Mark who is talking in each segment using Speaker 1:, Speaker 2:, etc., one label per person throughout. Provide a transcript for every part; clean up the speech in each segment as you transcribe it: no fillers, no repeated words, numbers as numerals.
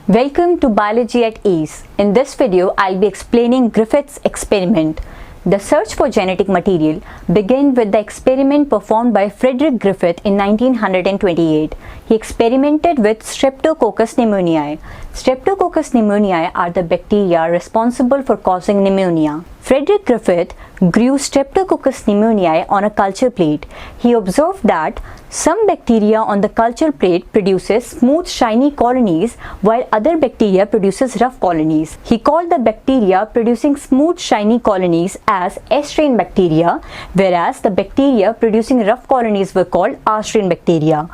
Speaker 1: Welcome to Biology at Ease. In this video, I'll be explaining Griffith's experiment. The search for genetic material began with the experiment performed by Frederick Griffith in 1928. He experimented with Streptococcus pneumoniae. Streptococcus pneumoniae are the bacteria responsible for causing pneumonia. Frederick Griffith grew Streptococcus pneumoniae on a culture plate. He observed that some bacteria on the culture plate produces smooth shiny colonies while other bacteria produces rough colonies. He called the bacteria producing smooth shiny colonies as S-strain bacteria, whereas the bacteria producing rough colonies were called R-strain bacteria.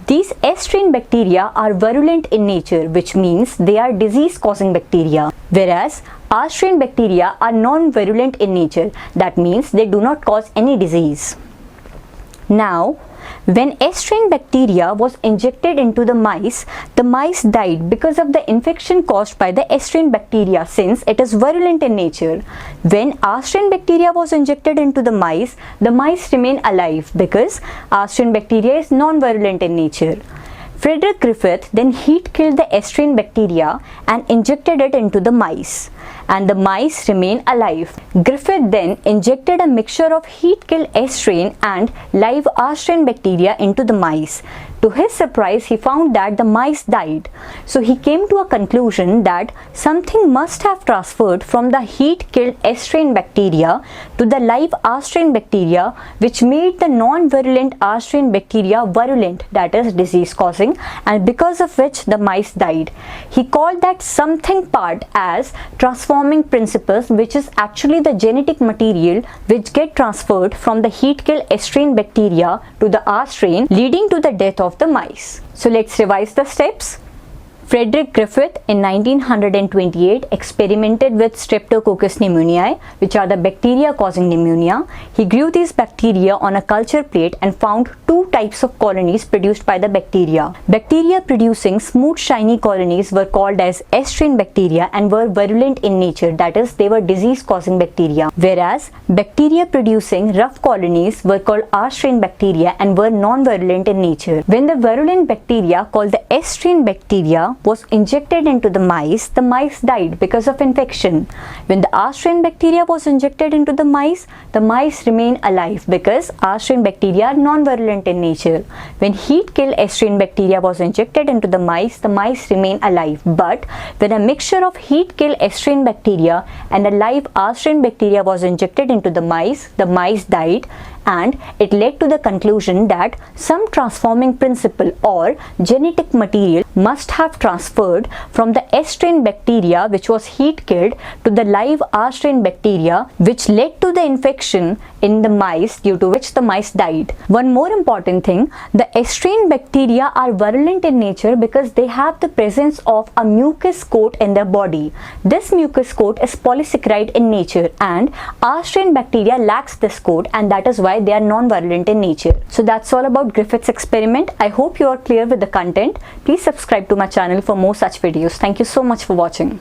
Speaker 1: These S-strain bacteria are virulent in nature, which means they are disease-causing bacteria, whereas R-strain bacteria are non-virulent in nature. That means they do not cause any disease. Now, when S-strain bacteria was injected into the mice died because of the infection caused by the S-strain bacteria since it is virulent in nature. When R-strain bacteria was injected into the mice remain alive because R-strain bacteria is non-virulent in nature. Frederick Griffith then heat-killed the S-strain bacteria and injected it into the mice, and the mice remain alive. Griffith then injected a mixture of heat-killed S-strain and live R-strain bacteria into the mice. To his surprise, he found that the mice died. So he came to a conclusion that something must have transferred from the heat-killed S-strain bacteria to the live R-strain bacteria, which made the non-virulent R-strain bacteria virulent, that is disease-causing, and because of which the mice died. He called that something part as transforming principles, which is actually the genetic material which get transferred from the heat-killed S-strain bacteria to the R-strain, leading to the death of the mice. So let's revise the steps. Frederick Griffith in 1928 experimented with Streptococcus pneumoniae, which are the bacteria causing pneumonia. He grew these bacteria on a culture plate and found two types of colonies produced by the bacteria. Bacteria producing smooth shiny colonies were called as S-strain bacteria and were virulent in nature, that is, they were disease causing bacteria, whereas bacteria producing rough colonies were called R-strain bacteria and were non-virulent in nature. When the virulent bacteria called the S-strain bacteria was injected into the mice died because of infection. When the R-strain bacteria was injected into the mice remain alive because R-strain bacteria are non-virulent in nature. When heat-killed S-strain bacteria was injected into the mice remain alive. But when a mixture of heat-killed S-strain bacteria and a live R-strain bacteria was injected into the mice died, and it led to the conclusion that some transforming principle or genetic material must have transferred from the S-strain bacteria, which was heat-killed, to the live R-strain bacteria, which led to the infection in the mice, due to which the mice died. One more important thing, the S-strain bacteria are virulent in nature because they have the presence of a mucus coat in their body. This mucus coat is polysaccharide in nature, and R-strain bacteria lacks this coat, and that is why they are non-virulent in nature. So that's all about Griffith's experiment. I hope you are clear with the content. Please subscribe to my channel for more such videos. Thank you so much for watching.